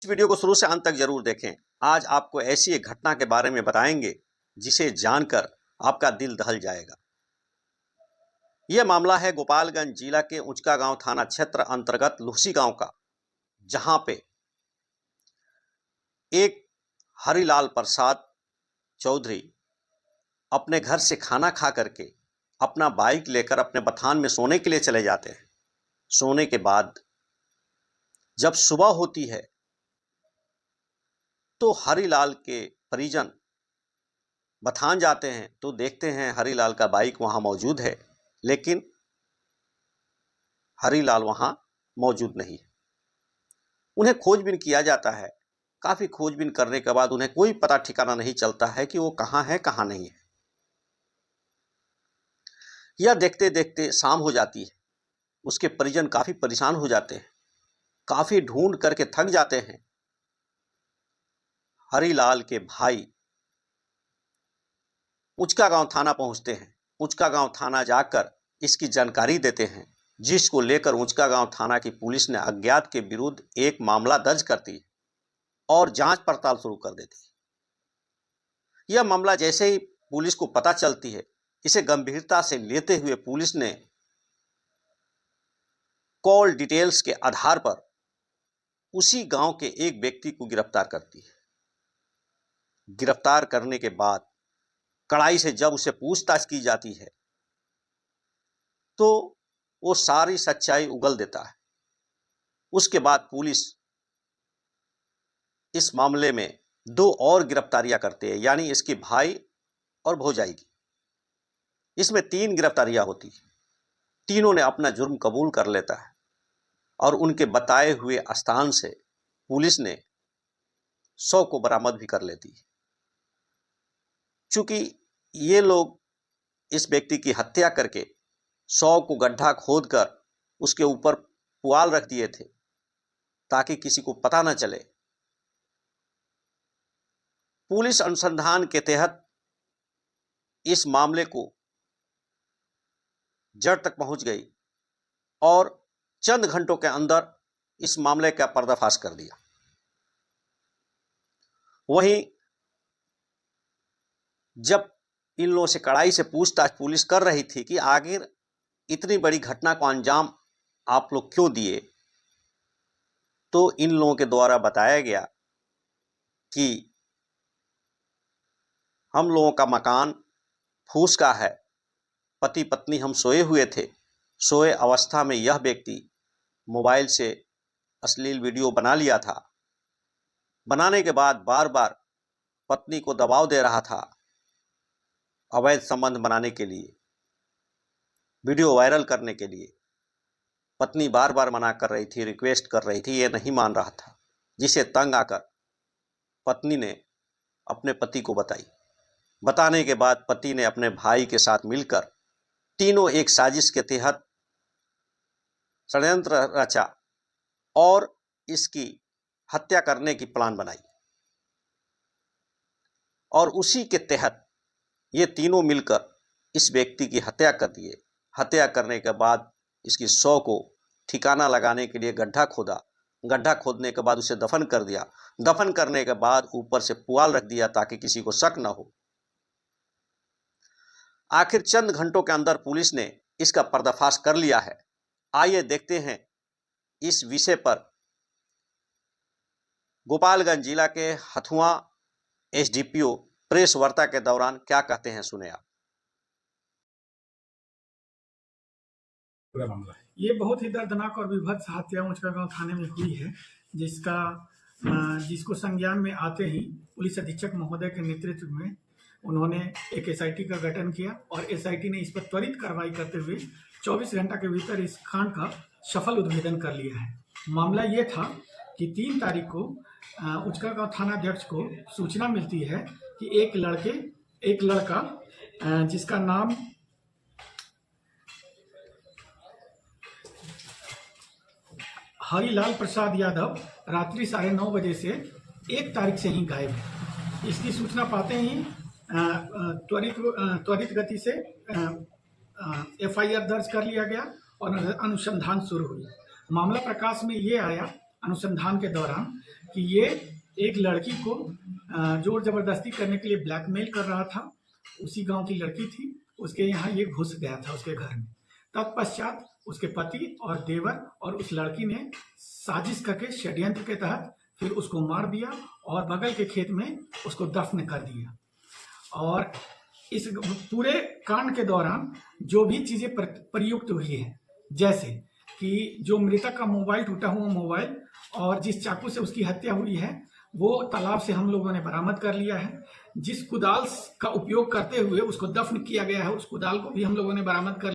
इस वीडियो को शुरू से अंत तक जरूर देखें। आज आपको ऐसी एक घटना के बारे में बताएंगे जिसे जानकर आपका दिल दहल जाएगा। यह मामला है गोपालगंज जिला के उचका गांव थाना क्षेत्र अंतर्गत लुहसी गांव का, जहां पे एक हरिलाल प्रसाद चौधरी अपने घर से खाना खा करके अपना बाइक लेकर अपने बथान में सोने के लिए चले जाते हैं। सोने के बाद जब सुबह होती है तो हरिलाल के परिजन बथान जाते हैं तो देखते हैं हरिलाल का बाइक वहां मौजूद है, लेकिन हरिलाल वहां मौजूद नहीं है। उन्हें खोजबीन किया जाता है। काफ़ी खोजबीन करने के बाद उन्हें कोई पता ठिकाना नहीं चलता है कि वो कहाँ है कहाँ नहीं है। यह देखते देखते शाम हो जाती है। उसके परिजन काफ़ी परेशान हो जाते हैं, काफ़ी ढूंढ करके थक जाते हैं। हरिलाल के भाई उचका गांव थाना पहुंचते हैं। उचका गांव थाना जाकर इसकी जानकारी देते हैं, जिसको लेकर उचका गांव थाना की पुलिस ने अज्ञात के विरुद्ध एक मामला दर्ज करती है और जांच पड़ताल शुरू कर देती है। यह मामला जैसे ही पुलिस को पता चलती है, इसे गंभीरता से लेते हुए पुलिस ने कॉल डिटेल्स के आधार पर उसी गांव के एक व्यक्ति को गिरफ्तार करती है। गिरफ्तार करने के बाद कड़ाई से जब उसे पूछताछ की जाती है तो वो सारी सच्चाई उगल देता है। उसके बाद पुलिस इस मामले में 2 और गिरफ्तारियां करते हैं, यानी इसके भाई और भौजाई की। इसमें 3 गिरफ्तारियां होती हैं। तीनों ने अपना जुर्म कबूल कर लेता है और उनके बताए हुए स्थान से पुलिस ने 100 को बरामद भी कर लेती है। चूंकि ये लोग इस व्यक्ति की हत्या करके 100 को गड्ढा खोदकर उसके ऊपर पुआल रख दिए थे ताकि किसी को पता न चले। पुलिस अनुसंधान के तहत इस मामले को जड़ तक पहुंच गई और चंद घंटों के अंदर इस मामले का पर्दाफाश कर दिया। वहीं जब इन लोगों से कड़ाई से पूछताछ पुलिस कर रही थी कि आखिर इतनी बड़ी घटना को अंजाम आप लोग क्यों दिए, तो इन लोगों के द्वारा बताया गया कि हम लोगों का मकान फूस का है, पति पत्नी हम सोए हुए थे। सोए अवस्था में यह व्यक्ति मोबाइल से अश्लील वीडियो बना लिया था। बनाने के बाद बार बार पत्नी को दबाव दे रहा था अवैध संबंध बनाने के लिए, वीडियो वायरल करने के लिए। पत्नी बार बार मना कर रही थी, रिक्वेस्ट कर रही थी, ये नहीं मान रहा था, जिसे तंग आकर पत्नी ने अपने पति को बताई। बताने के बाद पति ने अपने भाई के साथ मिलकर तीनों एक साजिश के तहत षड्यंत्र रचा और इसकी हत्या करने की प्लान बनाई और उसी के तहत ये तीनों मिलकर इस व्यक्ति की हत्या कर दिए। हत्या करने के बाद इसकी 100 को ठिकाना लगाने के लिए गड्ढा खोदा। गड्ढा खोदने के बाद उसे दफन कर दिया। दफन करने के बाद ऊपर से पुआल रख दिया ताकि किसी को शक न हो। आखिर चंद घंटों के अंदर पुलिस ने इसका पर्दाफाश कर लिया है। आइए देखते हैं इस विषय पर गोपालगंज जिला के हथुआ एसडीपीओ प्रेस वार्ता के दौरान क्या कहते हैं, सुने आप। ये बहुत ही दर्दनाक और विभत्स हत्या उचका गांव थाने में हुई है, जिसको संज्ञान में आते ही पुलिस अधीक्षक महोदय के नेतृत्व में उन्होंने एक एसआईटी का गठन किया और एसआईटी ने इस पर त्वरित कार्रवाई करते हुए 24 घंटा के भीतर इस कांड का सफल उद्भेदन कर लिया है। मामला ये था कि 3 तारीख को उचका गांव थानाध्यक्ष को सूचना मिलती है कि एक लड़का जिसका नाम हरिलाल प्रसाद यादव रात्रि 9:30 बजे से 1 तारीख से ही गायब है। इसकी सूचना पाते ही त्वरित गति से एफआईआर दर्ज कर लिया गया और अनुसंधान शुरू हुई। मामला प्रकाश में ये आया अनुसंधान के दौरान कि ये एक लड़की को जोर जबरदस्ती करने के लिए ब्लैकमेल कर रहा था। उसी गांव की लड़की थी, उसके यहाँ ये घुस गया था उसके घर में। तत्पश्चात उसके पति और देवर और उस लड़की ने साजिश करके षड्यंत्र के तहत फिर उसको मार दिया और बगल के खेत में उसको दफन कर दिया। और इस पूरे कांड के दौरान जो भी चीजें प्रयुक्त हुई हैं, जैसे कि जो मृतक का मोबाइल, टूटा हुआ मोबाइल, और जिस चाकू से उसकी हत्या हुई है वो तालाब से हम लोगों ने बरामद कर लिया है। जिस कुदाल का उपयोग करते हुए उसको दफन किया गया है उस कुदाल को भी हम लोगों ने बरामद कर